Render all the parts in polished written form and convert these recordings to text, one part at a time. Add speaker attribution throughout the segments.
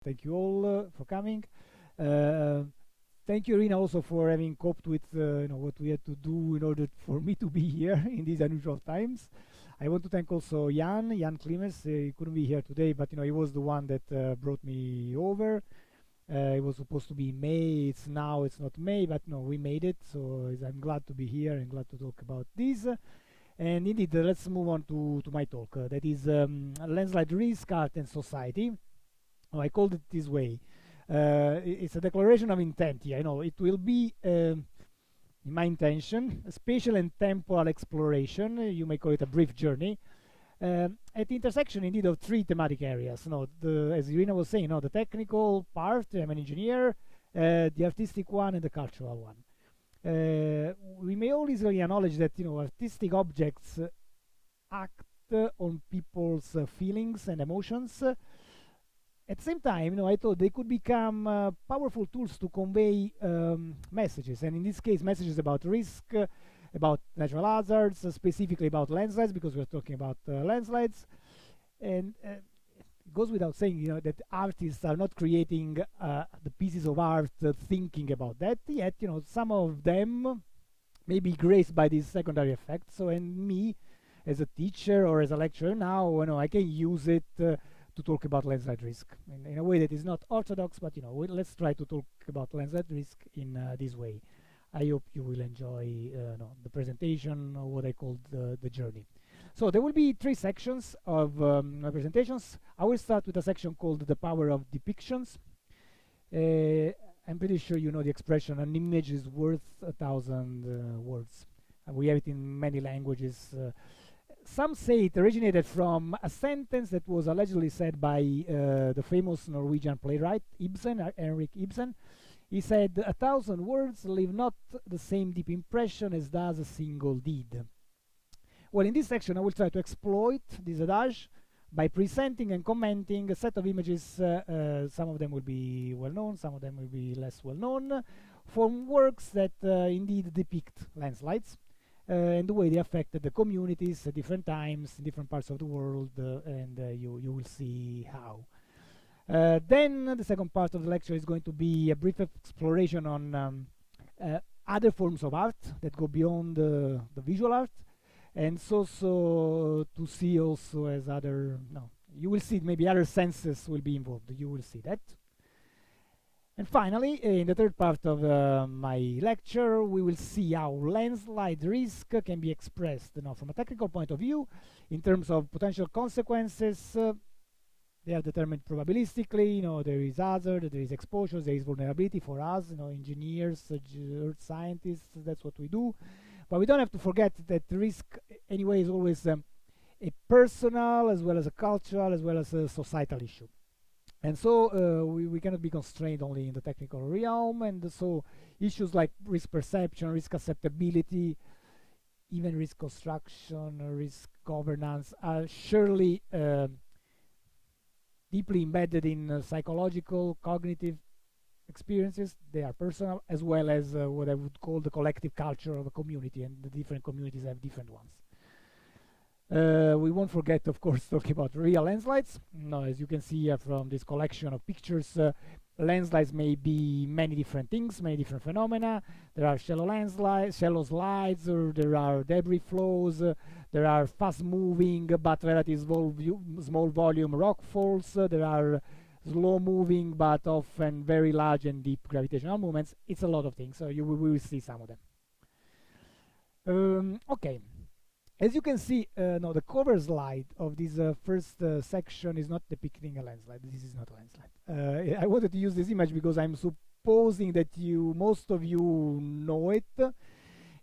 Speaker 1: thank you all for coming. Thank you, Irina, also for having coped with what we had to do in order for me to be here in these unusual times. I want to thank also Jan Klimes. He couldn't be here today, but he was the one that brought me over. It was supposed to be May. It's not May, but no, we made it. So I'm glad to be here and glad to talk about this. And indeed, let's move on to my talk. That is Landslide, Risk, Art and Society. Oh, I called it this way. It's a declaration of intent here. It will be, in my intention, a spatial and temporal exploration. You may call it a brief journey at the intersection, indeed, of three thematic areas. As Irina was saying, the technical part, I'm an engineer, the artistic one, and the cultural one. We may all easily acknowledge that artistic objects act on people's feelings and emotions. At the same time, I thought they could become powerful tools to convey messages, and in this case, messages about risk, about natural hazards, specifically about landslides, because we're talking about landslides. And it goes without saying, that artists are not creating the pieces of art thinking about that, yet, some of them may be graced by these secondary effects. So, and me, as a teacher or as a lecturer now, I can use it to talk about landslide risk in a way that is not orthodox, but let's try to talk about landslide risk in this way. I hope you will enjoy the presentation, or what I called the journey. So there will be three sections of my presentations. I will start with a section called The Power of Depictions. I'm pretty sure you know the expression, an image is worth 1,000 words. We have it in many languages. Some say it originated from a sentence that was allegedly said by the famous Norwegian playwright Ibsen, Henrik Ibsen. He said, 1,000 words leave not the same deep impression as does a single deed. Well, in this section I will try to exploit this adage by presenting and commenting a set of images. Some of them will be well known, some of them will be less well known, from works that indeed depict landslides. And the way they affected the communities at different times in different parts of the world, and you will see how. Then the second part of the lecture is going to be a brief exploration on other forms of art that go beyond the visual art, and so to see also as other, you will see maybe other senses will be involved. You will see that. And finally, in the third part of my lecture, we will see how landslide risk can be expressed from a technical point of view in terms of potential consequences. They are determined probabilistically. There is hazard, there is exposure, there is vulnerability for us, engineers, earth scientists. That's what we do. But we don't have to forget that risk, anyway, is always a personal as well as a cultural as well as a societal issue. And so we cannot be constrained only in the technical realm, and so issues like risk perception, risk acceptability, even risk construction, risk governance are surely deeply embedded in psychological, cognitive experiences. They are personal, as well as what I would call the collective culture of a community, and the different communities have different ones. We won't forget, of course, talking about real landslides. As you can see from this collection of pictures, landslides may be many different things, many different phenomena. There are shallow landslides, shallow slides, or there are debris flows. There are fast-moving but relatively small volume rockfalls. There are slow-moving but often very large and deep gravitational movements. It's a lot of things, so we will see some of them. Okay. As you can see, the cover slide of this first section is not depicting a landslide. This is not a landslide. I wanted to use this image because I'm supposing that most of you know it.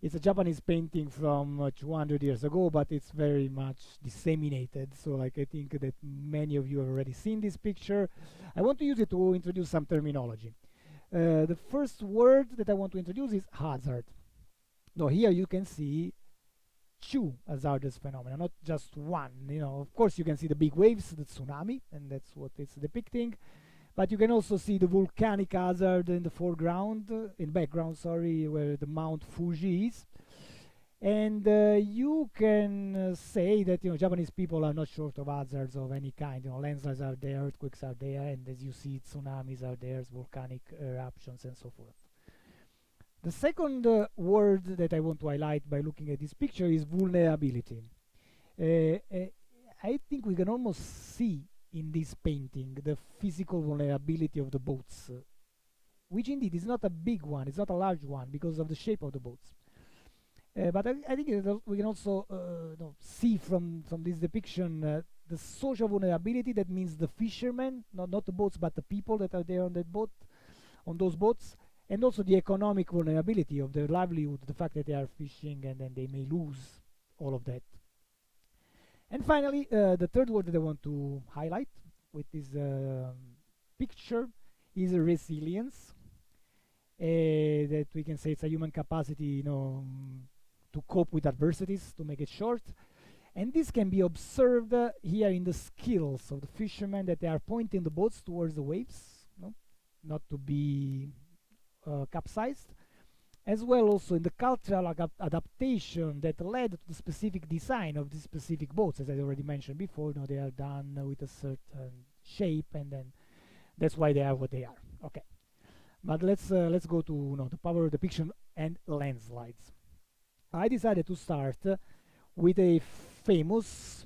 Speaker 1: It's a Japanese painting from 200 years ago, but it's very much disseminated. So I think that many of you have already seen this picture. I want to use it to introduce some terminology. The first word that I want to introduce is hazard. Now here you can see two hazardous phenomena, not just one. Of course you can see the big waves, the tsunami, and that's what it's depicting. But you can also see the volcanic hazard in the background, where the Mount Fuji is. And you can say that Japanese people are not short of hazards of any kind. Landslides are there, earthquakes are there, and as you see, tsunamis are there, volcanic eruptions, and so forth. The second word that I want to highlight by looking at this picture is vulnerability. I think we can almost see in this painting the physical vulnerability of the boats, which indeed is not a big one, it's not a large one because of the shape of the boats. But I think we can also see from this depiction the social vulnerability. That means the fishermen, not the boats, but the people that are there on that boat, on those boats, and also the economic vulnerability of their livelihood, the fact that they are fishing and then they may lose all of that. And finally, the third word that I want to highlight with this picture is resilience. That we can say it's a human capacity, to cope with adversities, to make it short. And this can be observed here in the skills of the fishermen, that they are pointing the boats towards the waves, not to be capsized, as well also in the cultural adaptation that led to the specific design of these specific boats. As I already mentioned before, they are done with a certain shape, and then that's why they are what they are. Okay, but let's go to the power of depiction and landslides. I decided to start with a famous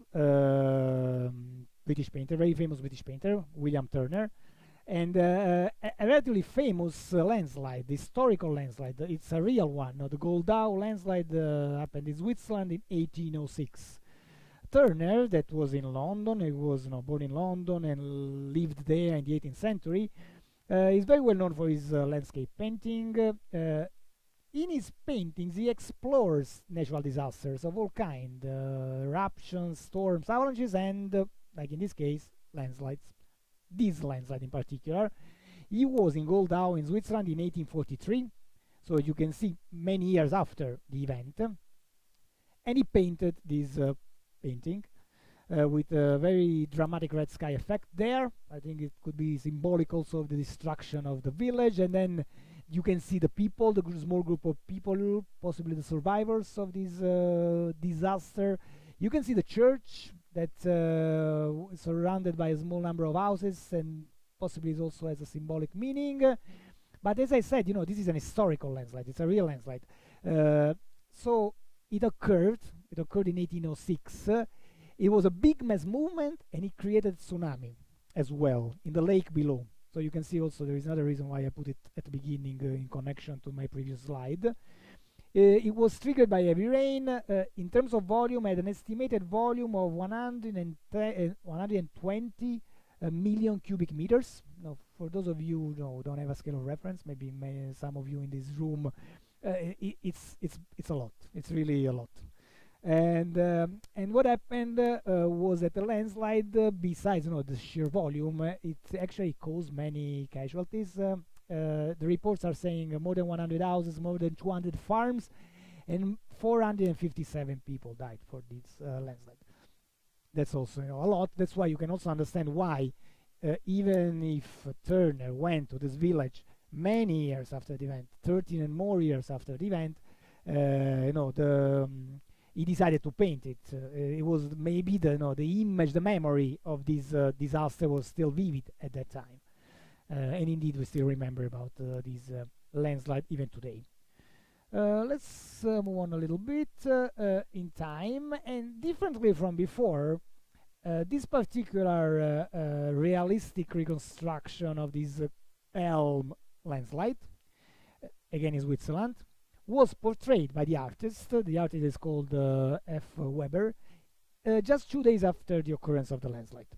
Speaker 1: British painter, very famous British painter, William Turner, and a relatively famous landslide, the historical landslide. It's a real one. The Goldau landslide happened in Switzerland in 1806. Turner, that was in London, he was born in London and lived there in the 18th century, is very well known for his landscape painting. In his paintings, he explores natural disasters of all kinds, eruptions, storms, avalanches, and, like in this case, landslides. This landslide in particular. He was in Goldau in Switzerland in 1843, so you can see many years after the event, and he painted this painting with a very dramatic red sky effect there. I think it could be symbolic also of the destruction of the village, and then you can see the people, the small group of people, possibly the survivors of this disaster. You can see the church that is surrounded by a small number of houses, and possibly it also has a symbolic meaning. But as I said, this is an historical landslide. It's a real landslide. So it occurred in 1806. It was a big mass movement, and it created tsunami as well in the lake below. So you can see also there is another reason why I put it at the beginning in connection to my previous slide. It was triggered by heavy rain. In terms of volume, had an estimated volume of 120 million cubic meters. Now, for those of you who don't have a scale of reference, maybe some of you in this room, it's a lot. It's really a lot. And what happened was that the landslide, besides the sheer volume, it actually caused many casualties. The reports are saying more than 100 houses, more than 200 farms, and 457 people died for this landslide. That's also a lot. That's why you can also understand why, even if Turner went to this village many years after the event, 13 and more years after the event, he decided to paint it. It was maybe the image, the memory of this disaster was still vivid at that time. And indeed, we still remember about this landslide even today. Let's move on a little bit in time, and differently from before, this particular realistic reconstruction of this Elm landslide, again in Switzerland, was portrayed by the artist. The artist is called F. Weber, just 2 days after the occurrence of the landslide.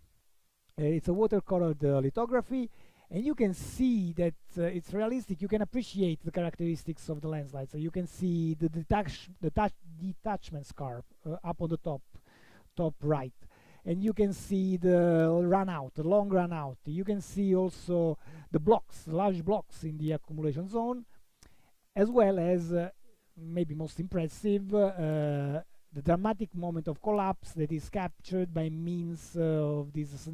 Speaker 1: It's a watercolored lithography, and you can see that it's realistic. You can appreciate the characteristics of the landslide. So you can see the detachment scarp up on the top right, and you can see the long run out. You can see also the large blocks in the accumulation zone, as well as, maybe most impressive, the dramatic moment of collapse that is captured by means of this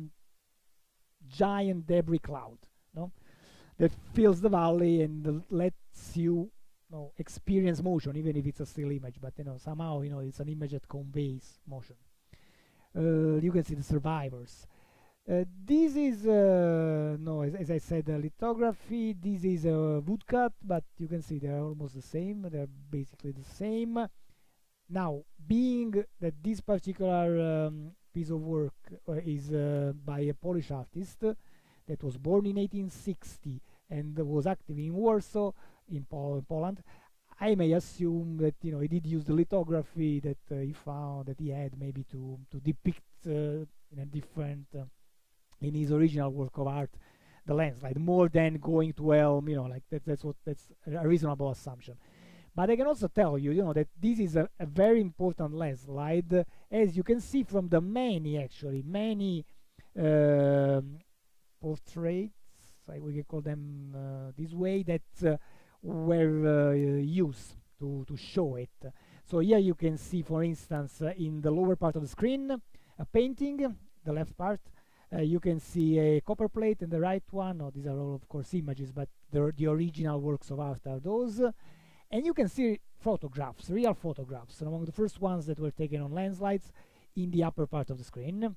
Speaker 1: giant debris cloud, that fills the valley and lets you experience motion, even if it's a still image. But somehow it's an image that conveys motion. You can see the survivors. This is as I said, lithography. This is a woodcut, but you can see they're almost the same. They're basically the same. Now, being that this particular piece of work is by a Polish artist that was born in 1860 and was active in Warsaw, in Poland, I may assume that he did use the lithography that he found, that he had, maybe to depict in a different in his original work of art the landslide, more than going to Helm. That's a reasonable assumption. But I can also tell you, that this is a very important landslide, as you can see from the many portraits, we can call them this way, that were used to show it. So here you can see, for instance, in the lower part of the screen, a painting, the left part. You can see a copper plate in the right one. These are all, of course, images, but the original works of art are those. And you can see photographs, real photographs, among the first ones that were taken on landslides, in the upper part of the screen,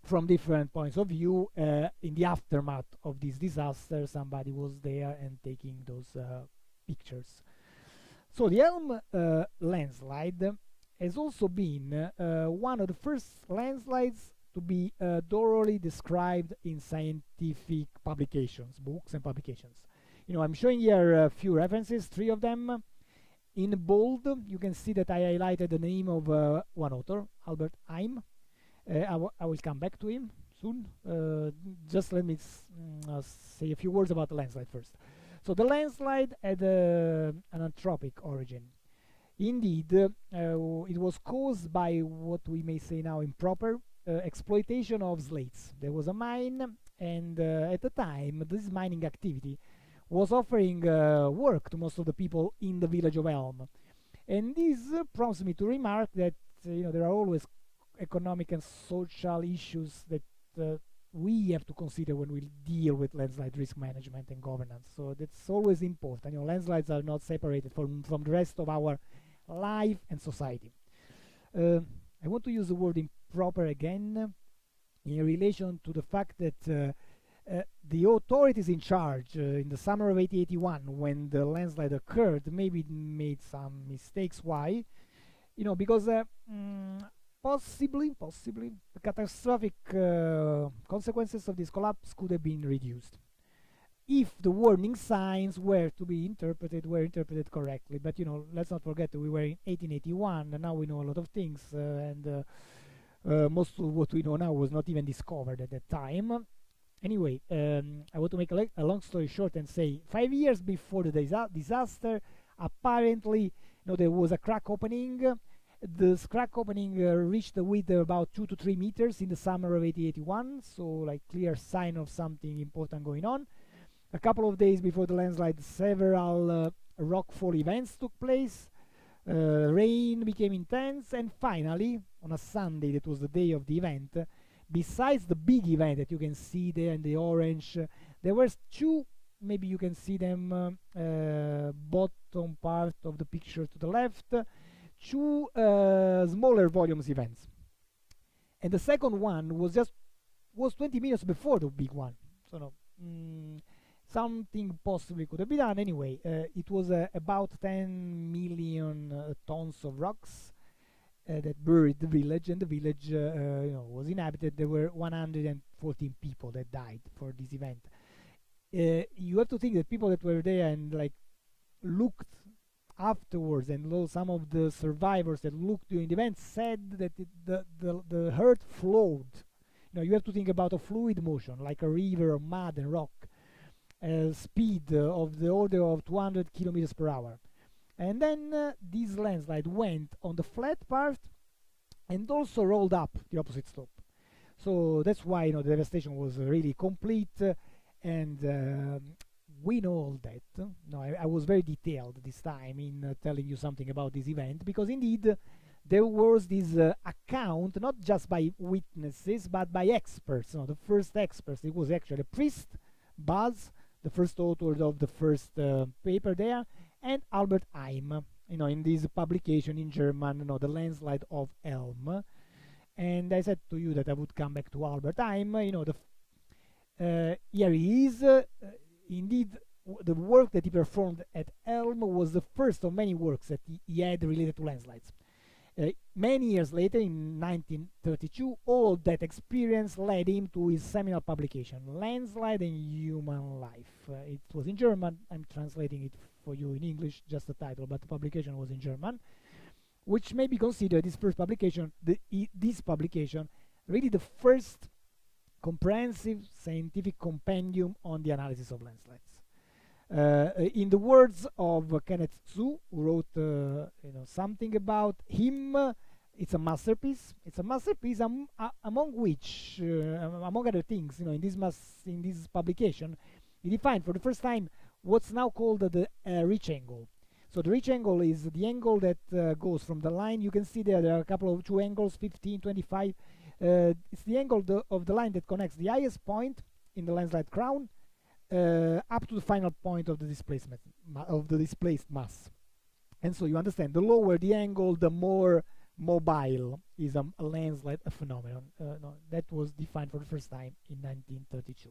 Speaker 1: from different points of view. In the aftermath of this disaster, somebody was there and taking those pictures. So the Helm landslide has also been one of the first landslides to be thoroughly described in scientific publications, books and publications. I'm showing here a few references, 3 of them. In bold, you can see that I highlighted the name of one author, Albert Heim. I will come back to him soon. Just let me say a few words about the landslide first. So the landslide had an anthropic origin. Indeed, it was caused by what we may say now improper exploitation of slates. There was a mine, and at the time, this mining activity was offering work to most of the people in the village of Helm. And this prompts me to remark that there are always economic and social issues that we have to consider when we deal with landslide risk management and governance. So that's always important. Landslides are not separated from the rest of our life and society. I want to use the word improper again in relation to the fact that the authorities in charge in the summer of 1881, when the landslide occurred, maybe made some mistakes. Why? Because possibly the catastrophic consequences of this collapse could have been reduced if the warning signs were interpreted correctly. But let's not forget that we were in 1881, and now we know a lot of things, and most of what we know now was not even discovered at that time. Anyway, I want to make a long story short and say 5 years before the disaster, apparently there was a crack opening. This crack opening reached a width of about 2 to 3 meters in the summer of 1881, so clear sign of something important going on. A couple of days before the landslide, several rockfall events took place. Rain became intense, and finally, on a Sunday, that was the day of the event, besides the big event that you can see there in the orange, there were 2, maybe you can see them bottom part of the picture to the left, 2 smaller volumes events. And the second one was 20 minutes before the big one. So something possibly could have been done. Anyway, it was about 10 million tons of rocks that buried the village, and the village was inhabited. There were 114 people that died for this event. You have to think that people that were there and looked afterwards, and some of the survivors that looked during the event said that the earth flowed. You have to think about a fluid motion, like a river of mud and rock, speed of the order of 200 kilometers per hour. And then this landslide went on the flat part and also rolled up the opposite slope. So that's why the devastation was really complete, and we know all that. I was very detailed this time in telling you something about this event, because indeed there was this account, not just by witnesses, but by experts. The first experts, it was actually a priest, Buzz, the first author of the first paper there, and Albert Heim, in this publication in German, the landslide of Elm. And I said to you that I would come back to Albert Heim. Here he is. Indeed, the work that he performed at Elm was the first of many works that he had related to landslides. Many years later, in 1932, all that experience led him to his seminal publication, Landslide and Human Life. It was in German. I'm translating it for you in English, just the title, but the publication was in German, which may be considered this first publication, this publication, really the first comprehensive scientific compendium on the analysis of landslides. In the words of Kenneth Tsu, who wrote something about him, it's a masterpiece. It's a masterpiece among which, among other things, in this publication, he defined for the first time what's now called the reach angle. So the reach angle is the angle that goes from the line. You can see there are a couple of two angles, 15, 25. It's the angle of the line that connects the highest point in the landslide crown up to the final point of the displacement of the displaced mass. And so you understand, the lower the angle, the more mobile is a landslide phenomenon. That was defined for the first time in 1932.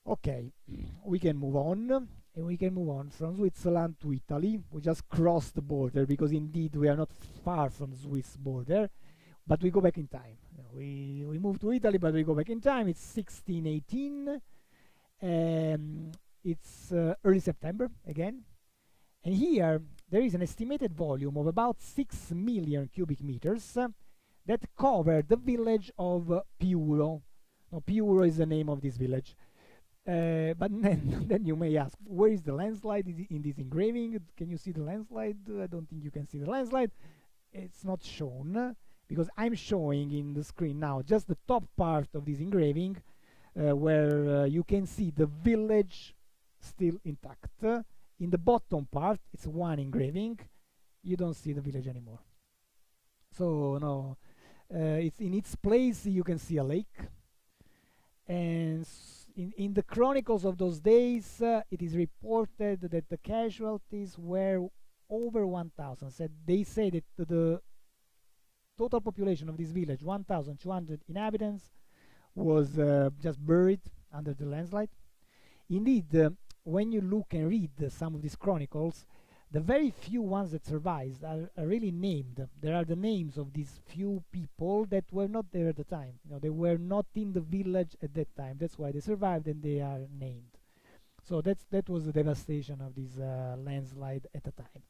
Speaker 1: Okay, we can move on, and we can move on from Switzerland to Italy. We just crossed the border because indeed we are not far from the Swiss border, but we go back in time. We move to Italy, but we go back in time. It's 1618. It's early September again, and here there is an estimated volume of about 6 million cubic meters that cover the village of Piuro. Now, Piuro is the name of this village. But then you may ask, where is the landslide in this engraving? Can you see the landslide? I don't think you can see the landslide. It's not shown because I'm showing in the screen now just the top part of this engraving, where you can see the village still intact. In the bottom part, it's one engraving. You don't see the village anymore. So no, it's in its place. You can see a lake, and in the chronicles of those days, it is reported that the casualties were over 1,000. They say that the total population of this village, 1,200 inhabitants, was just buried under the landslide. Indeed, when you look and read some of these chronicles, the very few ones that survived are really named. There are the names of these few people that were not there at the time. They were not in the village at that time. That's why they survived, and they are named. So that was the devastation of this landslide at the time.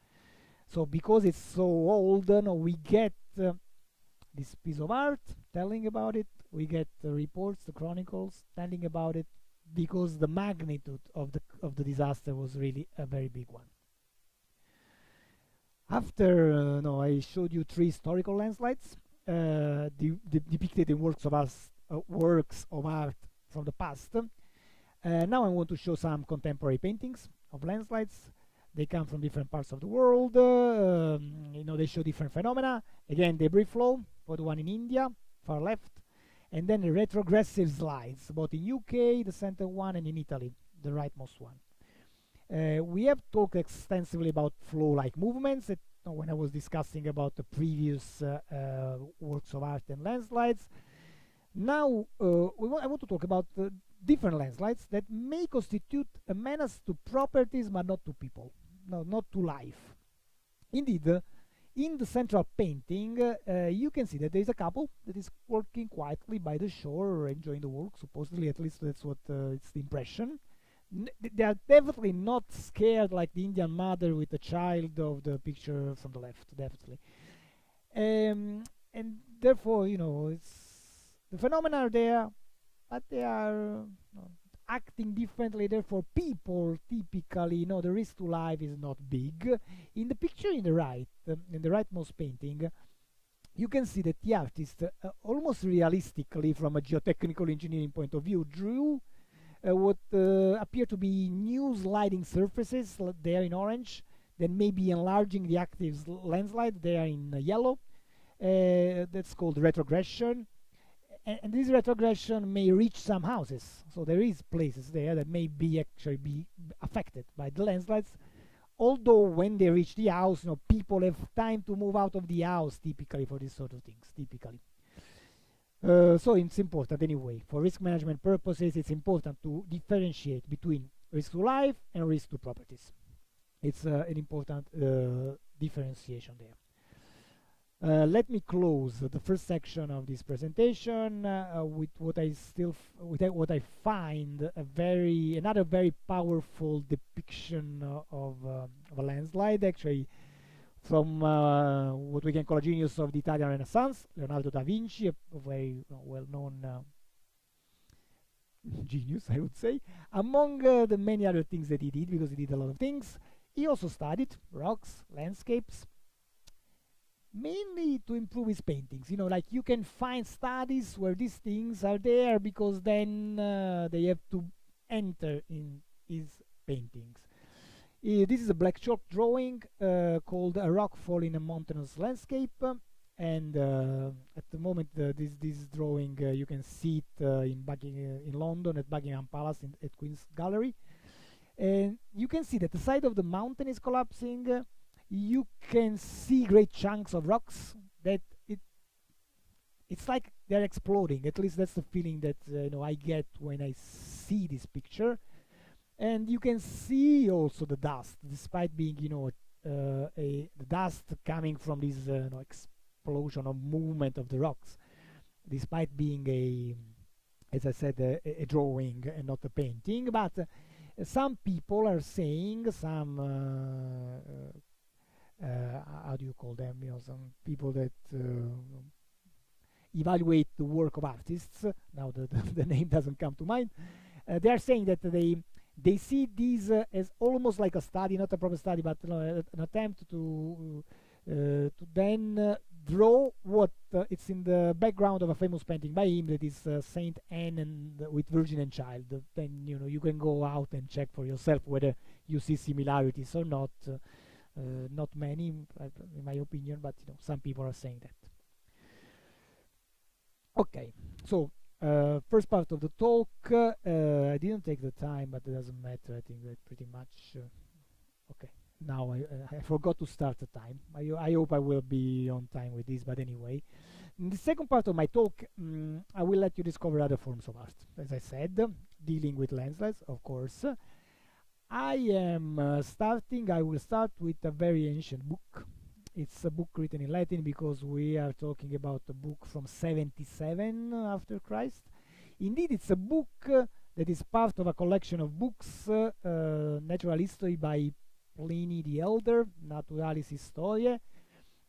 Speaker 1: So because it's so old, we get this piece of art telling about it. We get the reports, the chronicles telling about it, because the magnitude of the disaster was really a very big one. After I showed you 3 historical landslides depicted in works of art from the past. Now I want to show some contemporary paintings of landslides. They come from different parts of the world. They show different phenomena. Again, debris flow for the one in India, far left, and then the retrogressive slides, both in UK, the center one, and in Italy, the rightmost one. We have talked extensively about flow-like movements when I was discussing about the previous works of art and landslides. Now I want to talk about different landslides that may constitute a menace to properties but not to people, not to life. Indeed, in the central painting, you can see that there is a couple that is working quietly by the shore, enjoying the work, supposedly, at least that's what it's the impression. They are definitely not scared like the Indian mother with the child of the picture from the left, definitely. And therefore, the phenomena are there, but they are acting differently. Therefore, people typically, the risk to life is not big. In the picture in the right, in the rightmost painting, you can see that the artist, almost realistically from a geotechnical engineering point of view, drew what appear to be new sliding surfaces there in orange, then maybe enlarging the active landslide there in yellow. That's called retrogression. And this retrogression may reach some houses. So there is places there that may be actually be affected by the landslides, Although when they reach the house, people have time to move out of the house, typically, for these sort of things, typically. So it's important anyway. For risk management purposes, it's important to differentiate between risk to life and risk to properties. It's an important differentiation there. Let me close the first section of this presentation with what I find another very powerful depiction of a landslide, actually, from what we can call a genius of the Italian Renaissance, Leonardo Da Vinci, a very well-known genius, I would say. Among the many other things that he did, because he did a lot of things, he also studied rocks, landscapes, mainly to improve his paintings. Like you can find studies where these things are there because then they have to enter in his paintings. This is a black chalk drawing called a Rockfall in a Mountainous landscape, and at the moment this drawing you can see it in London at Buckingham Palace at Queen's Gallery, and you can see that the side of the mountain is collapsing. You can see great chunks of rocks that it's like they're exploding. At least that's the feeling that I get when I see this picture. And you can see also the dust, despite being the dust coming from this explosion or movement of the rocks, despite being as I said, a drawing and not a painting. But some people are saying, how do you call them? Some people that evaluate the work of artists. Now the name doesn't come to mind. They are saying that they see these as almost like a study, not a proper study, but an attempt to then draw what it's in the background of a famous painting by him, that is Saint Anne and with Virgin and Child. Then you can go out and check for yourself whether you see similarities or not. Not many, in my opinion, but some people are saying that. Okay, so first part of the talk, I didn't take the time, but it doesn't matter. I think that pretty much. Okay, now I forgot to start the time. I hope I will be on time with this, but anyway. In the second part of my talk, I will let you discover other forms of art. As I said, dealing with landslides, of course. I will start with a very ancient book. It's a book written in Latin because we are talking about a book from 77 after Christ. Indeed, it's a book that is part of a collection of books, Natural History by Pliny the Elder, Naturalis Historiae.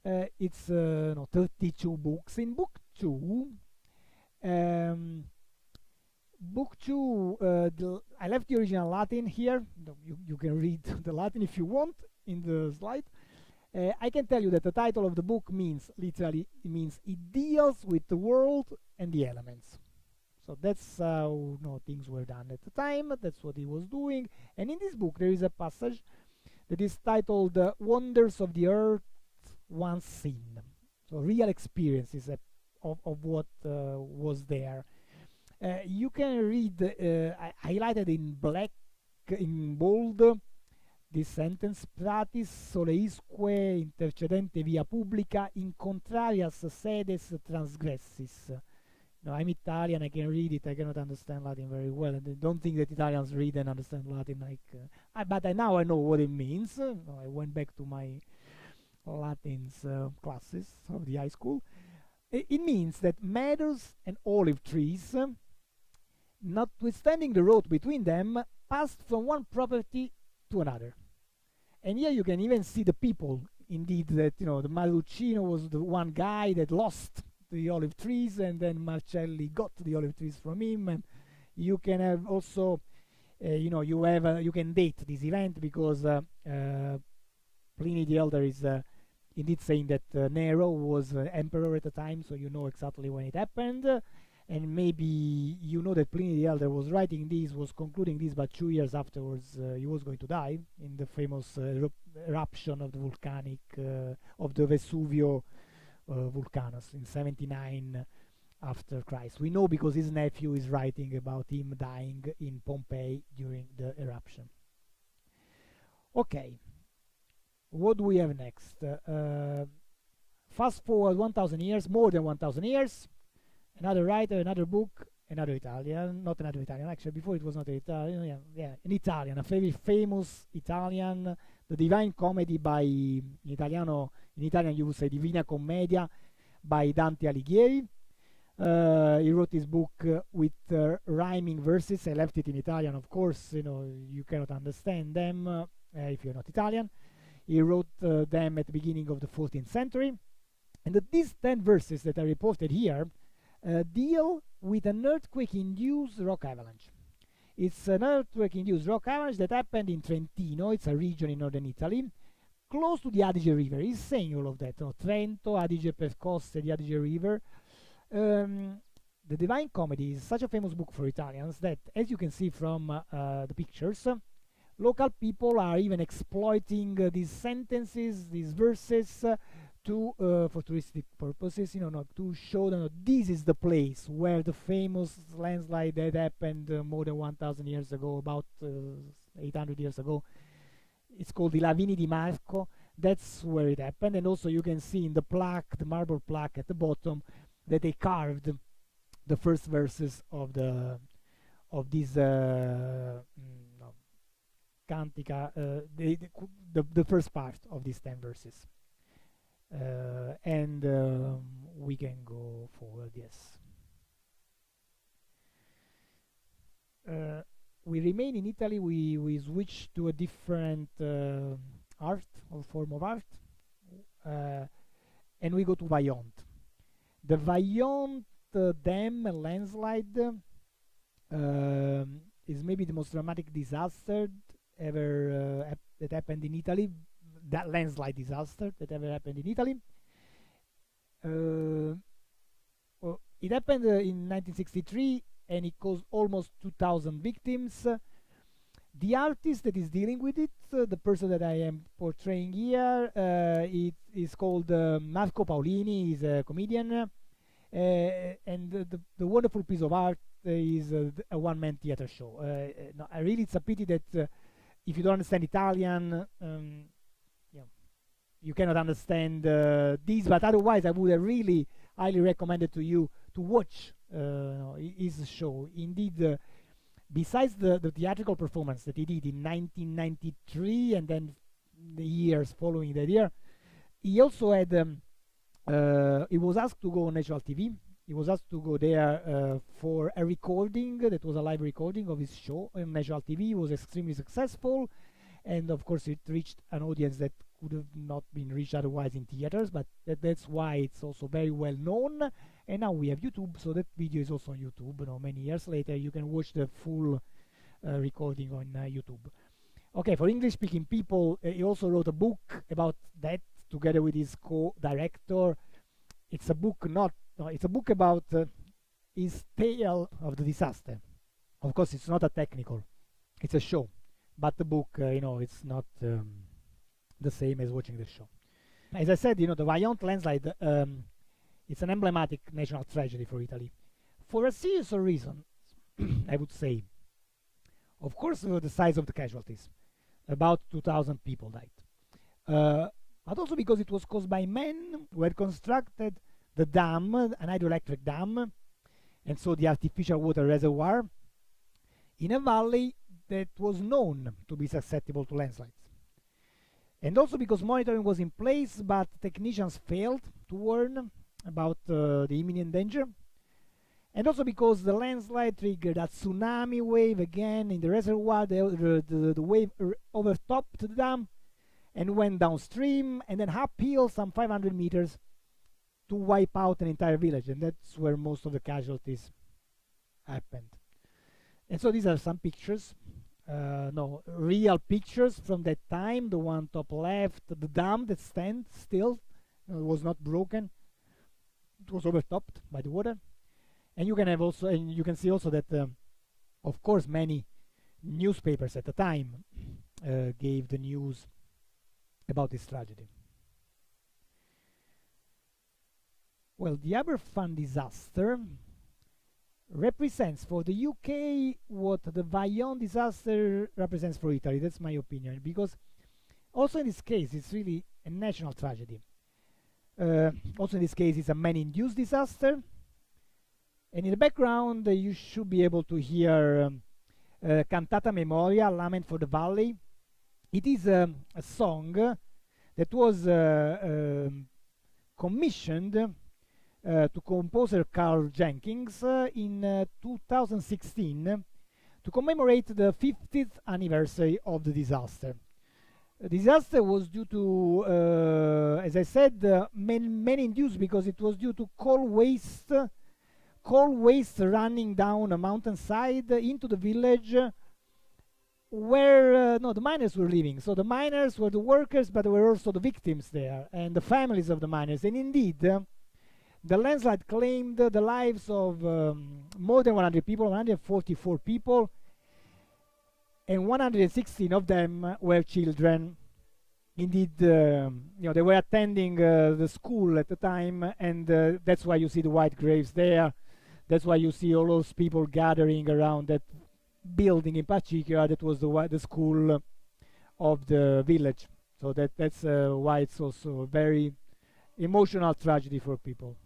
Speaker 1: It's 32 books. In book 2, I left the original Latin here. You can read the Latin if you want in the slide. I can tell you that the title of the book literally means it deals with the world and the elements. So that's how things were done at the time. That's what he was doing. And in this book there is a passage that is titled Wonders of the Earth Once Seen. So real experiences of what was there. You can read, I highlighted in black, in bold, this sentence: Pratis soleisque intercedente via publica in contrarias sedes transgressis. Now, I'm Italian, I can read it, I cannot understand Latin very well, and I don't think that Italians read and understand Latin but now I know what it means. I went back to my Latin's classes of the high school. It means that meadows and olive trees, notwithstanding the road between them, passed from one property to another. And here you can even see the people, indeed, that the Marruccino was the one guy that lost the olive trees, and then Marcelli got the olive trees from him. And you can have also, you can date this event because Pliny the Elder is indeed saying that Nero was emperor at the time, so you know exactly when it happened. And maybe you know that Pliny the Elder was writing this, was concluding this, but 2 years afterwards he was going to die in the famous eruption of the volcanic of the Vesuvio volcanoes in 79 after Christ. We know because his nephew is writing about him dying in Pompeii during the eruption. Okay, what do we have next? Fast forward 1,000 years, more than 1,000 years. Another writer, another book, another Italian, not another Italian, actually, before it was not an Italian, an Italian, a very famous Italian, the Divine Comedy by, in Italian you would say Divina Commedia by Dante Alighieri. He wrote this book with rhyming verses. I left it in Italian, of course, you cannot understand them if you're not Italian. He wrote them at the beginning of the 14th century. And these 10 verses that are reported here deal with an earthquake-induced rock avalanche. It's an earthquake-induced rock avalanche that happened in Trentino. It's a region in northern Italy, close to the Adige River. He's saying all of that. Trento, Adige Percosse, the Adige River. The Divine Comedy is such a famous book for Italians that, as you can see from the pictures, local people are even exploiting these sentences, these verses, for touristic purposes, to show them this is the place where the famous landslide that happened more than 1,000 years ago, about 800 years ago. It's called the Vini Di Marco. That's where it happened. And also you can see in the plaque, the marble plaque at the bottom, that they carved the first verses of this Cantica, the first part of these 10 verses. And we can go forward, yes. We remain in Italy. We switch to a different art or form of art, and we go to Vajont. The Vajont dam and landslide is maybe the most dramatic disaster ever that happened in Italy. That landslide disaster that ever happened in Italy. Well, it happened in 1963, and it caused almost 2,000 victims. The artist that is dealing with it, the person that I am portraying here, it is called Marco Paulini. He's a comedian, and the wonderful piece of art is a one-man theater show. No, really, it's a pity that if you don't understand Italian, you cannot understand this, but otherwise I would have really highly recommended to you to watch his show. Indeed, besides the theatrical performance that he did in 1993 and then the years following that year, he also had, he was asked to go on national TV. He was asked to go there for a recording that was a live recording of his show on national TV. It was extremely successful, and of course it reached an audience that could have not been reached otherwise in theaters, but that's why it's also very well known. And now we have YouTube, so that video is also on YouTube. Many years later you can watch the full recording on YouTube. Okay, for English-speaking people, he also wrote a book about that together with his co-director. It's a book it's a book about his tale of the disaster. Of course, it's not a technical, it's a show, but the book, it's not the same as watching the show. As I said, the Vajont landslide, it's an emblematic national tragedy for Italy for a series of reasons. I would say, of course, the size of the casualties, about 2,000 people died, but also because it was caused by men who had constructed the dam, an hydroelectric dam, and so the artificial water reservoir, in a valley that was known to be susceptible to landslides. And also because monitoring was in place, but technicians failed to warn about the imminent danger. And also because the landslide triggered a tsunami wave again in the reservoir. The wave overtopped the dam and went downstream and then uphill some 500 meters to wipe out an entire village. And that's where most of the casualties happened. And so these are some pictures. Real pictures from that time. The one top left, the dam that stands still, was not broken. It was overtopped by the water. And you can have also, and you can see also that, of course, many newspapers at the time gave the news about this tragedy. Well, the Aberfan disaster represents for the UK what the Vajont disaster represents for Italy. That's my opinion, because Also in this case, it's really a national tragedy. Also in this case, it's a man-induced disaster. And in the background, you should be able to hear Cantata Memoria, Lament for the Valley. It is a song that was commissioned to composer Carl Jenkins in 2016 to commemorate the 50th anniversary of the disaster. The disaster was due to, as I said, man-induced because it was due to coal waste running down a mountainside into the village where the miners were living. So the miners were the workers, but there were also the victims there and the families of the miners. And indeed, the landslide claimed the lives of more than 100 people, 144 people, and 116 of them were children. Indeed, they were attending the school at the time, and that's why you see the white graves there. That's why you see all those people gathering around that building in particular. That was the school of the village. So that's why it's also a very emotional tragedy for people.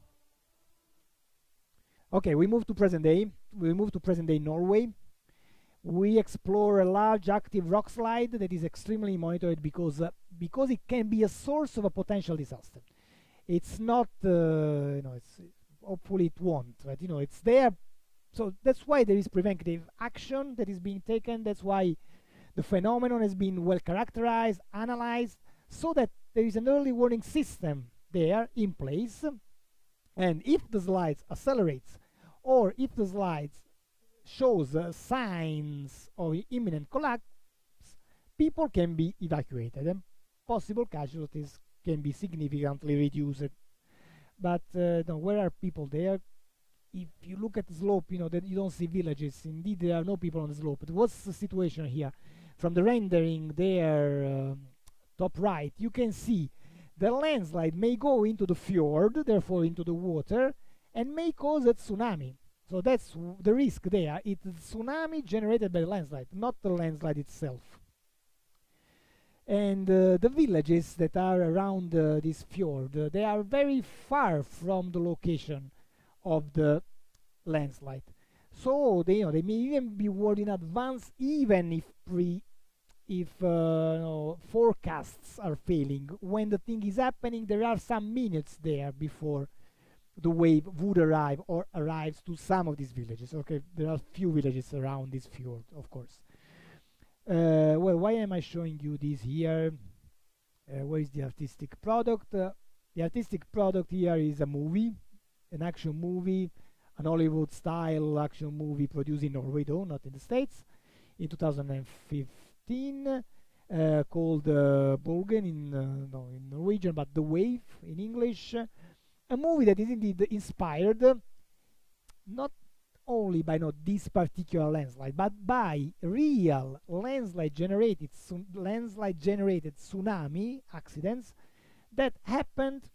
Speaker 1: Okay, we move to present day. We move to present day Norway. We explore a large active rock slide that is extremely monitored because it can be a source of a potential disaster. It's not, it's hopefully it won't, but it's there. So that's why there is preventive action that is being taken. That's why the phenomenon has been well characterized, analyzed, so that there is an early warning system there in place. And if the slides accelerates, or if the slides shows signs of imminent collapse, people can be evacuated and possible casualties can be significantly reduced. But where are people there? If you look at the slope, that you don't see villages. Indeed, there are no people on the slope. But what's the situation here? From the rendering there, top right, you can see the landslide may go into the fjord, therefore into the water, and may cause a tsunami. So that's the risk there. It's the tsunami generated by the landslide, not the landslide itself. And the villages that are around this fjord, they are very far from the location of the landslide. So they may even be warned in advance, even if forecasts are failing. When the thing is happening, there are some minutes there before the wave would arrive or arrives to some of these villages. Okay, there are few villages around this fjord, of course. Well, why am I showing you this here? Where is the artistic product? The artistic product here is a movie, an action movie, an Hollywood-style action movie produced in Norway, though not in the States, in 2015, called Bogen in Norwegian, but The Wave in English. A movie that is indeed inspired not only by this particular landslide, but by real landslide-generated tsunami accidents that happened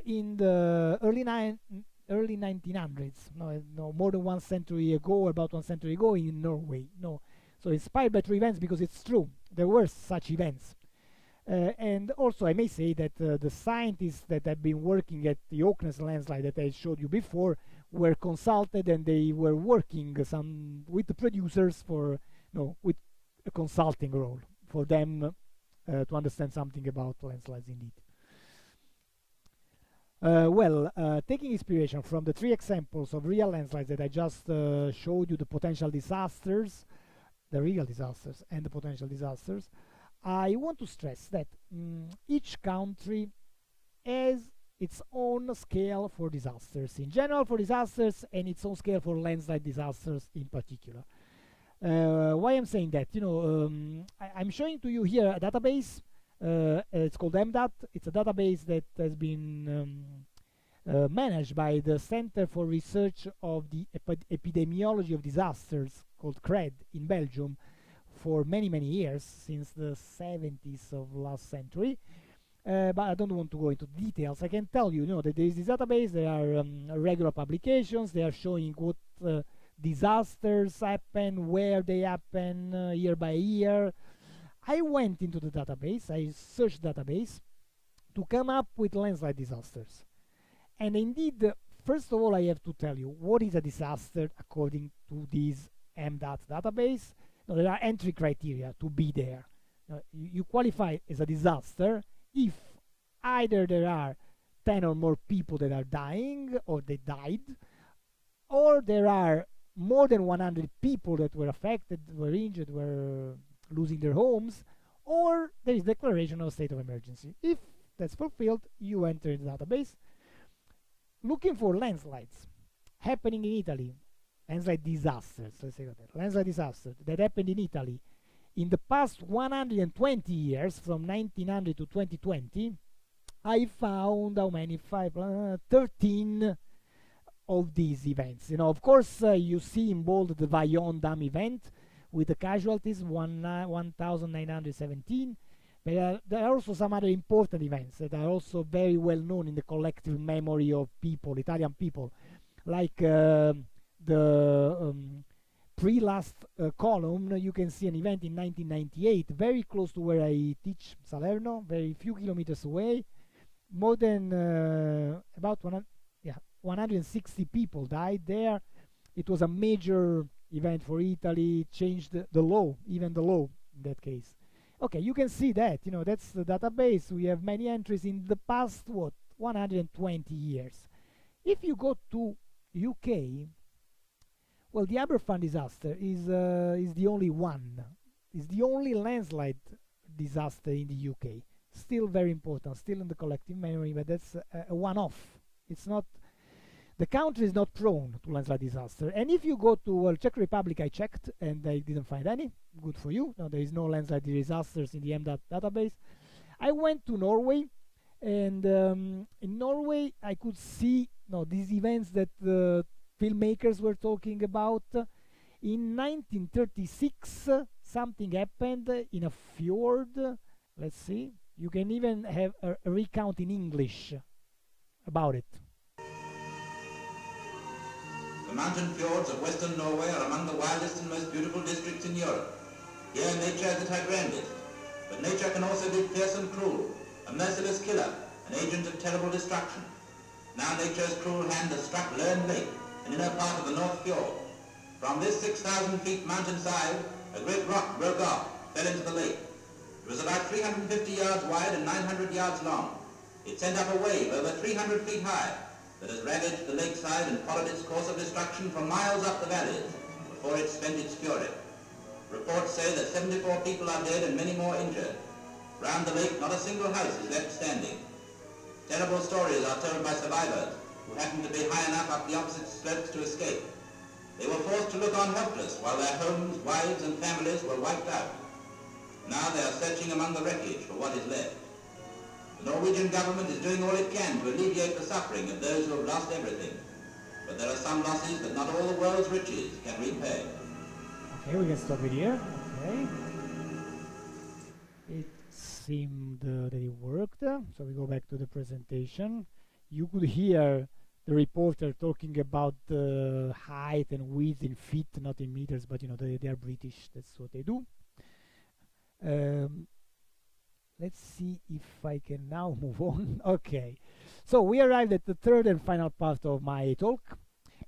Speaker 1: in the early 1900s. More than 1 century ago, about 1 century ago in Norway. So inspired by true events because it's true. There were such events. And also I may say that the scientists that have been working at the Oakness landslide that I showed you before were consulted, and they were working with the producers with a consulting role for them to understand something about landslides indeed. Taking inspiration from the 3 examples of real landslides that I just showed you, the potential disasters, the real disasters and the potential disasters, I want to stress that each country has its own scale for disasters in general, for disasters, and its own scale for landslide disasters in particular. Why I'm saying that? I'm showing to you here a database. It's called MDAT. It's a database that has been managed by the Center for Research of the Epidemiology of Disasters, called CRED, in Belgium, for many years, since the 70s of last century. But I don't want to go into details. I can tell you, that there is this database. There are regular publications. They are showing what disasters happen, where they happen, year by year. I went into the database, I searched database to come up with landslide disasters. And indeed, first of all, I have to tell you what is a disaster according to this MDAT database. Now, there are entry criteria to be there. You qualify as a disaster if either there are 10 or more people that are dying or they died, or there are more than 100 people that were affected, were injured, were losing their homes, or there is declaration of state of emergency. If that's fulfilled, you enter the database. Looking for landslides happening in Italy, landslide disasters, let's say that, landslide disasters that happened in Italy in the past 120 years, from 1900 to 2020, I found how many? 13 of these events. You know, of course, you see in bold the Vaillon Dam event with the casualties, 1,917. But there are also some other important events that are also very well known in the collective memory of people, Italian people, like the pre-last column. You can see an event in 1998, very close to where I teach, Salerno, very few kilometers away. More than about 160 people died there. It was a major event for Italy, changed the law, even the law in that case. Okay, you can see that, you know, that's the database. We have many entries in the past, 120 years. If you go to UK, well, the Aberfan disaster is the only one. It's the only landslide disaster in the UK. Still very important, still in the collective memory, but that's a one-off. It's not, the country is not prone to landslide disaster. And if you go to Czech Republic, I checked and I didn't find any. Good for you. No, there is no landslide disasters in the MDAT database. I went to Norway, and in Norway I could see these events that the filmmakers were talking about. In 1936, something happened in a fjord. Let's see. You can even have a recount in English about it.
Speaker 2: The mountain fjords of western Norway are among the wildest and most beautiful districts in Europe. Here nature is at her grandest, but nature can also be fierce and cruel, a merciless killer, an agent of terrible destruction. Now nature's cruel hand has struck Lern Lake, an inner part of the North Fjord. From this 6,000 feet mountainside, a great rock broke off, fell into the lake. It was about 350 yards wide and 900 yards long. It sent up a wave over 300 feet high that has ravaged the lakeside and followed its course of destruction for miles up the valleys before it spent its fury. Reports say that 74 people are dead and many more injured. Round the lake, not a single house is left standing. Terrible stories are told by survivors who happened to be high enough up the opposite slopes to escape. They were forced to look on helpless while their homes, wives and families were wiped out. Now they are searching among the wreckage for what is left. The Norwegian government is doing all it can to alleviate the suffering of those who have lost everything. But there are some losses that not all the world's riches can repay.
Speaker 1: Okay, we can stop it here. Okay. It seemed that it worked. So we go back to the presentation. You could hear the reporter talking about the height and width in feet, not in meters, but they are British. That's what they do. Let's see if I can now move on. Okay, so we arrived at the third and final part of my talk,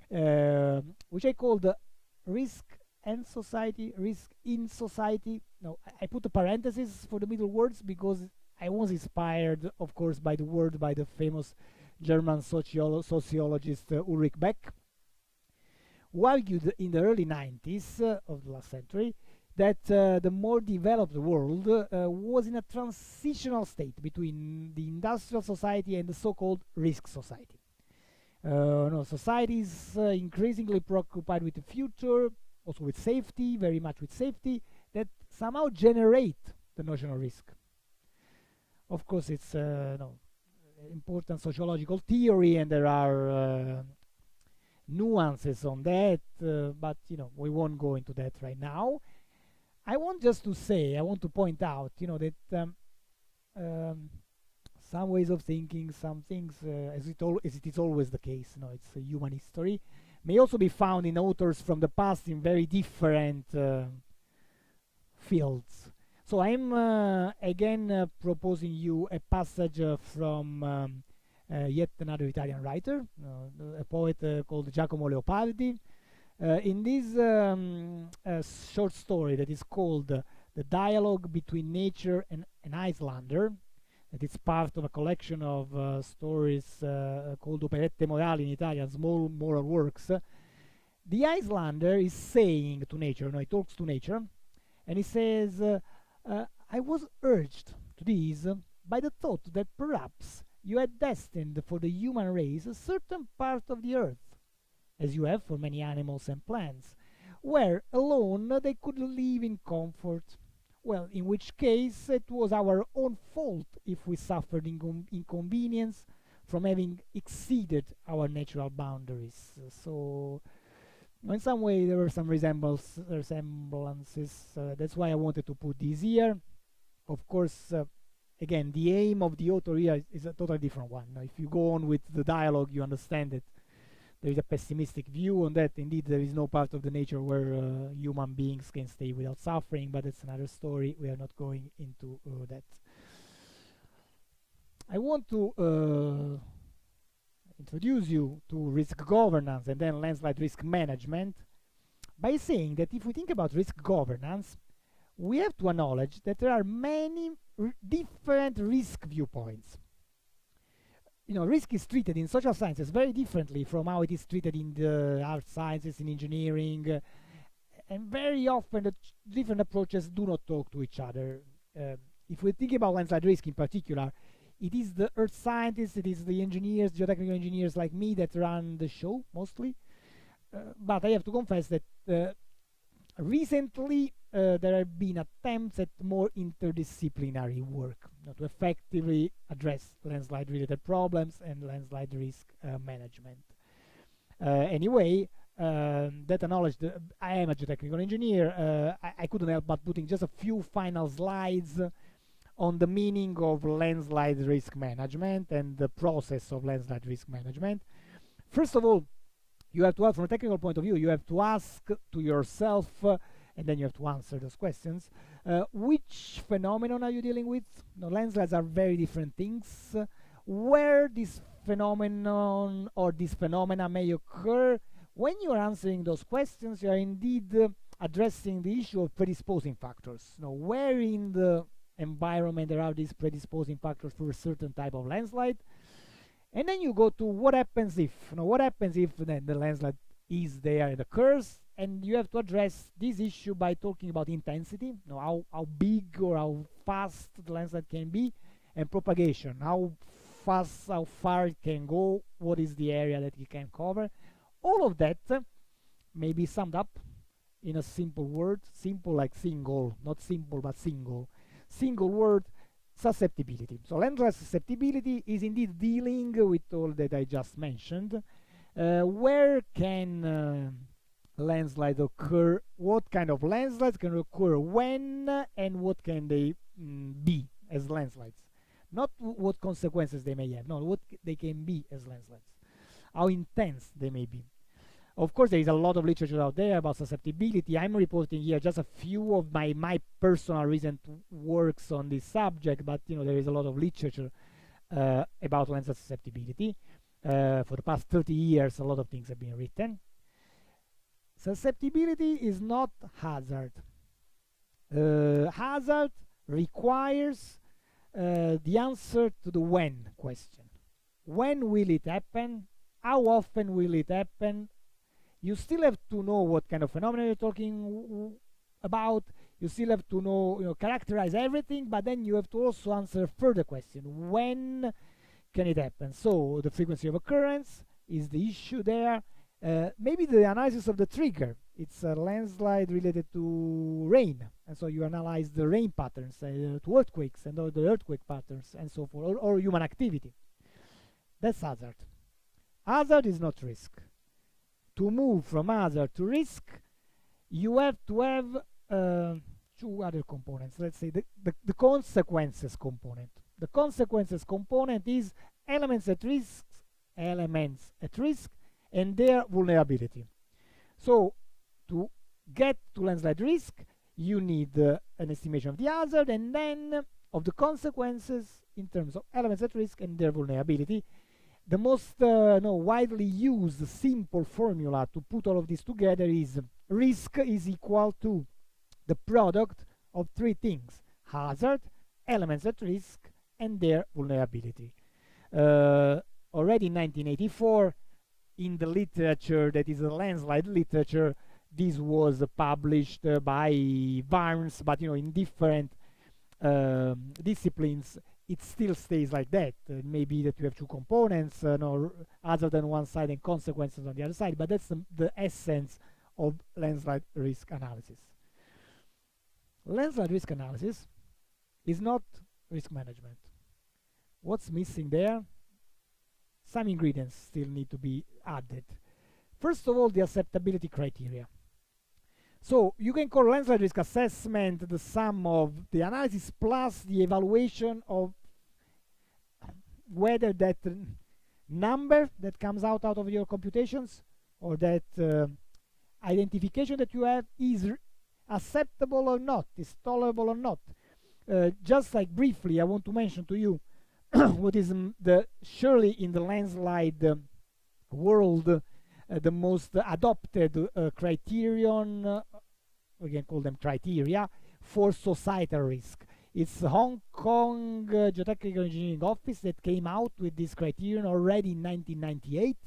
Speaker 1: which I called risk and society, risk in society. Now, I put a parenthesis for the middle words because I was inspired, of course, by the famous German sociologist Ulrich Beck, who argued in the early 90s of the last century that the more developed world was in a transitional state between the industrial society and the so-called risk society. Society is increasingly preoccupied with the future, also with safety, very much with safety, that somehow generate the notion of risk. Of course, it's important sociological theory, and there are nuances on that, but we won't go into that right now. I want to point out, that some ways of thinking, some things, as it is always the case, it's a human history, may also be found in authors from the past in very different fields. So I'm again proposing you a passage from yet another Italian writer, a poet called Giacomo Leopardi. In this short story that is called The Dialogue Between Nature and an Icelander, that is part of a collection of stories called Operette Morali in Italian, small moral works. The Icelander is saying to nature, he talks to nature, and he says, I was urged to this by the thought that perhaps you had destined for the human race a certain part of the earth, as you have for many animals and plants, where alone they could live in comfort. Well, in which case it was our own fault if we suffered inconvenience from having exceeded our natural boundaries. So, in some way, there were some resemblances. That's why I wanted to put this here. Of course, again, the aim of the author here is a totally different one. Now, if you go on with the dialogue, you understand that there is a pessimistic view on that. Indeed, there is no part of the nature where human beings can stay without suffering, but it's another story. We are not going into that. I want to introduce you to risk governance and then landslide risk management by saying that if we think about risk governance, we have to acknowledge that there are many different risk viewpoints. Risk is treated in social sciences very differently from how it is treated in the art sciences, in engineering, and very often the different approaches do not talk to each other. If we think about landslide risk in particular, it is the earth scientists, it is the engineers, geotechnical engineers like me that run the show mostly. But I have to confess that recently there have been attempts at more interdisciplinary work to effectively address landslide related problems and landslide risk management. Anyway, that acknowledged, I am a geotechnical engineer. I couldn't help but putting just a few final slides on the meaning of landslide risk management and the process of landslide risk management. First of all, you have to, from a technical point of view, you have to ask to yourself, and then you have to answer those questions, which phenomenon are you dealing with? Landslides are very different things. Where this phenomenon or this phenomena may occur, when you are answering those questions, you are indeed addressing the issue of predisposing factors. Where in the environment there are these predisposing factors for a certain type of landslide, and then you go to what happens if. What happens if then the landslide is there, it occurs, and you have to address this issue by talking about intensity, how big or how fast the landslide can be, and propagation, how fast, how far it can go, what is the area that it can cover. All of that may be summed up in a simple word, simple like single, not simple but single word, susceptibility. So landslide susceptibility is indeed dealing with all that I just mentioned. Where can landslides occur? What kind of landslides can occur when, and what can they be as landslides? Not what consequences they may have, no, what they can be as landslides, how intense they may be. Of course, there is a lot of literature out there about susceptibility. I'm reporting here just a few of my personal recent works on this subject, but there is a lot of literature about landslide susceptibility. For the past 30 years, a lot of things have been written. Susceptibility is not hazard. Hazard requires the answer to the when question. When will it happen? How often will it happen? You still have to know what kind of phenomena you're talking about. You still have to know, characterize everything, but then you have to also answer further question. When can it happen? So the frequency of occurrence is the issue there. Maybe the analysis of the trigger. It's a landslide related to rain, and so you analyze the rain patterns, to earthquakes and all the earthquake patterns and so forth, or human activity. That's hazard. Hazard is not risk. To move from hazard to risk, you have to have two other components. Let's say the consequences component. The consequences component is elements at risk and their vulnerability. So to get to landslide risk, you need an estimation of the hazard and then of the consequences in terms of elements at risk and their vulnerability. The most widely used simple formula to put all of this together is risk is equal to the product of three things: hazard, elements at risk, and their vulnerability. Already in 1984, in the literature that is a landslide literature, this was published by Barnes, but in different disciplines it still stays like that. Maybe that you have two components, hazard on one side and consequences on the other side, but that's the essence of landslide risk analysis. Landslide risk analysis is not risk management. What's missing there? Some ingredients still need to be added. First of all, the acceptability criteria. So you can call landslide risk assessment the sum of the analysis plus the evaluation of whether that number that comes out of your computations or that identification that you have is acceptable or not, is tolerable or not. Just like briefly, I want to mention to you what is surely in the landslide world the most adopted criterion, we can call them criteria, for societal risk. It's the Hong Kong Geotechnical Engineering Office that came out with this criterion already in 1998,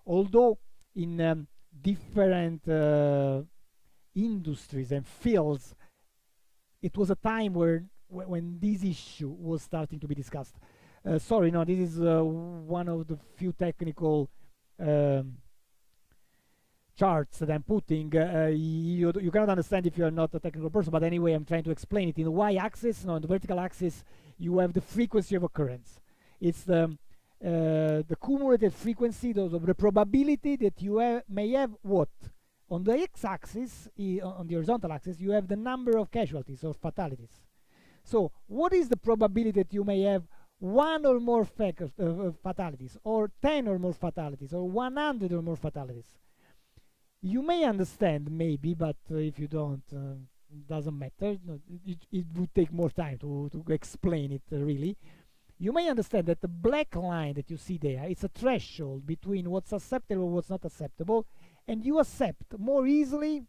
Speaker 1: although in different industries and fields, it was a time when this issue was starting to be discussed. Sorry, no, this is one of the few technical charts that I'm putting. You cannot understand if you are not a technical person, but anyway, I'm trying to explain it. In the y-axis, on the vertical axis, you have the frequency of occurrence. It's the cumulative frequency, the probability that you may have what? On the x-axis, on the horizontal axis, you have the number of casualties or fatalities. So what is the probability that you may have one or more fatalities, or 10 or more fatalities, or 100 or more fatalities? You may understand, maybe, but if you don't, doesn't matter. No, it would take more time to explain it, really. You may understand that the black line that you see there, it's a threshold between what's acceptable and what's not acceptable, and you accept more easily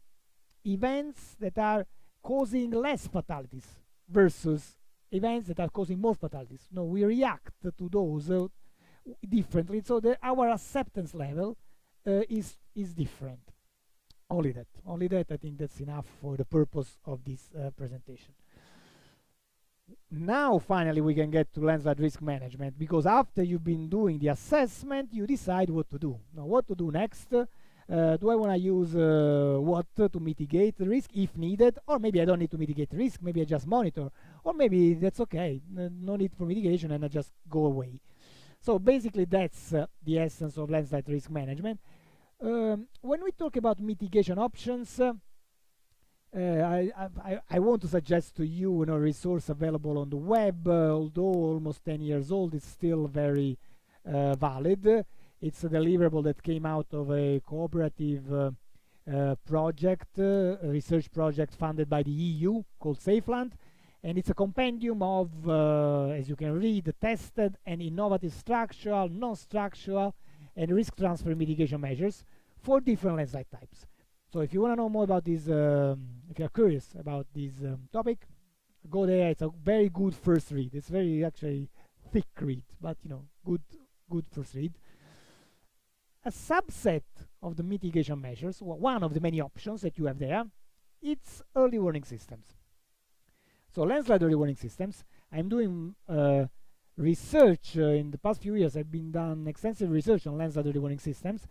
Speaker 1: events that are causing less fatalities versus events that are causing more fatalities. No, we react to those differently, so our acceptance level is different. Only that, I think that's enough for the purpose of this presentation. Now finally we can get to landslide risk management, because after you've been doing the assessment, you decide what to do. Now what to do next? Do I want to use what to mitigate the risk if needed, or maybe I don't need to mitigate the risk, maybe I just monitor, or maybe that's okay, no need for mitigation and I just go away. So basically that's the essence of landslide risk management. When we talk about mitigation options, I want to suggest to you, a resource available on the web, although almost 10 years old, it's still very valid. It's a deliverable that came out of a cooperative project, a research project funded by the EU called SafeLand, and it's a compendium of, as you can read, tested and innovative structural, non-structural, and risk transfer mitigation measures for different landslide types. So if you want to know more about this, if you're curious about this topic, go there. It's a very good first read. It's very actually thick read, but good first read. A subset of the mitigation measures, one of the many options that you have there, it's early warning systems. So landslide early warning systems, I'm doing research in the past few years. I've been done extensive research on landslide early warning systems.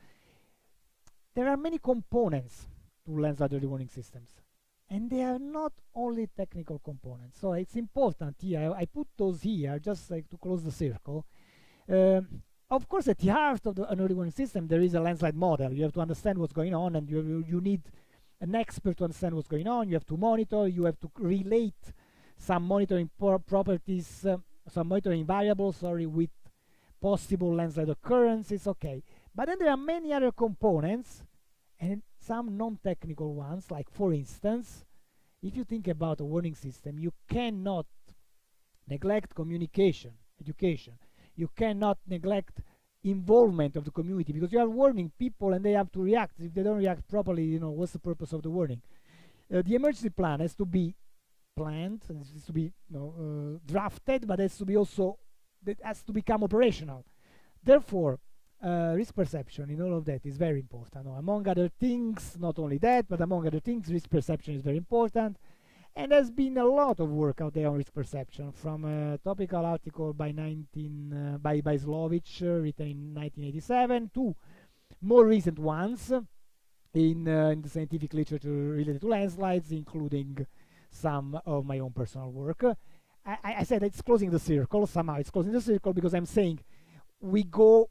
Speaker 1: There are many components to landslide early warning systems, and they are not only technical components. So it's important here, I put those here just like to close the circle. Of course, at the heart of an early warning system, there is a landslide model. You have to understand what's going on, and you need an expert to understand what's going on. You have to monitor, you have to relate some monitoring properties, some monitoring variables, with possible landslide occurrences, okay. But then there are many other components, and some non-technical ones, like for instance, if you think about a warning system, you cannot neglect communication, education. You cannot neglect involvement of the community, because you are warning people and they have to react. If they don't react properly, you know, what's the purpose of the warning? The emergency plan has to be planned, and it has to be, you know, drafted, but has to be also, it has to become operational. Therefore, risk perception in all of that is very important. Among other things, not only that, but among other things, risk perception is very important. And there's been a lot of work out there on risk perception, from a topical article by Slovic, written in 1987, to more recent ones in the scientific literature related to landslides, including some of my own personal work. I said it's closing the circle. Somehow it's closing the circle, because I'm saying we go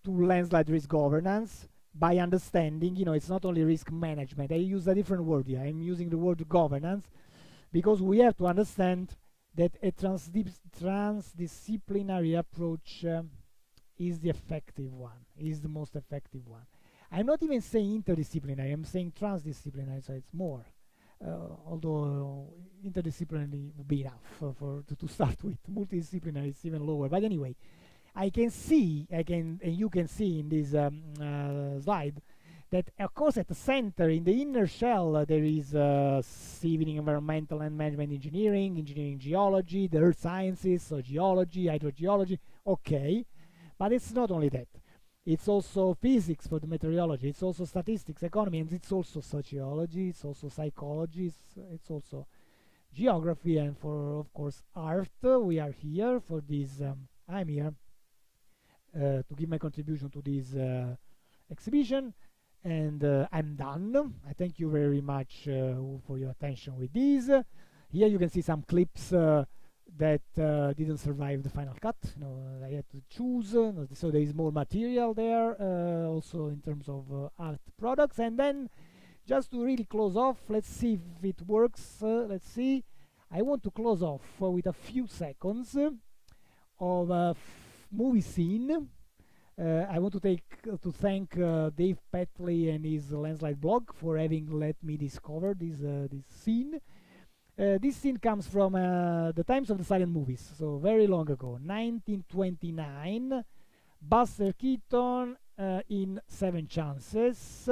Speaker 1: to landslide risk governance by understanding, you know, it's not only risk management. I use a different word here. I'm using the word governance, because we have to understand that a transdisciplinary approach is the effective one, is the most effective one. I'm not even saying interdisciplinary, I'm saying transdisciplinary, so it's more. Although interdisciplinary would be enough to start with. Multidisciplinary is even lower. But anyway, I can see, and you can see in this slide, that of course at the center, in the inner shell, there is civil, environmental and management engineering, engineering geology, the earth sciences, so geology, hydrogeology, okay. But it's not only that. It's also physics for the meteorology, it's also statistics, economy, and it's also sociology, it's also psychology, it's also geography, and for, of course, art. We are here for this, I'm here to give my contribution to this exhibition. And I'm done. I thank you very much for your attention with this. Here you can see some clips that didn't survive the final cut. You know, I had to choose, so there is more material there, also in terms of art products. And then, just to really close off, let's see if it works. Let's see. I want to close off with a few seconds of a movie scene. I want to thank Dave Petley and his Landslide blog for having let me discover this scene. This scene comes from the times of the silent movies, so very long ago, 1929. Buster Keaton in Seven Chances.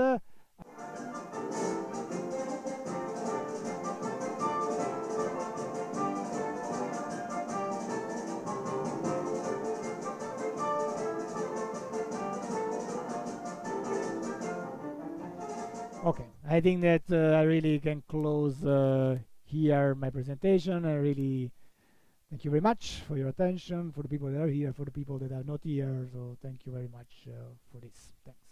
Speaker 1: Okay, I think that I really can close here my presentation. I really thank you very much for your attention, for the people that are here, for the people that are not here. So thank you very much for this. Thanks.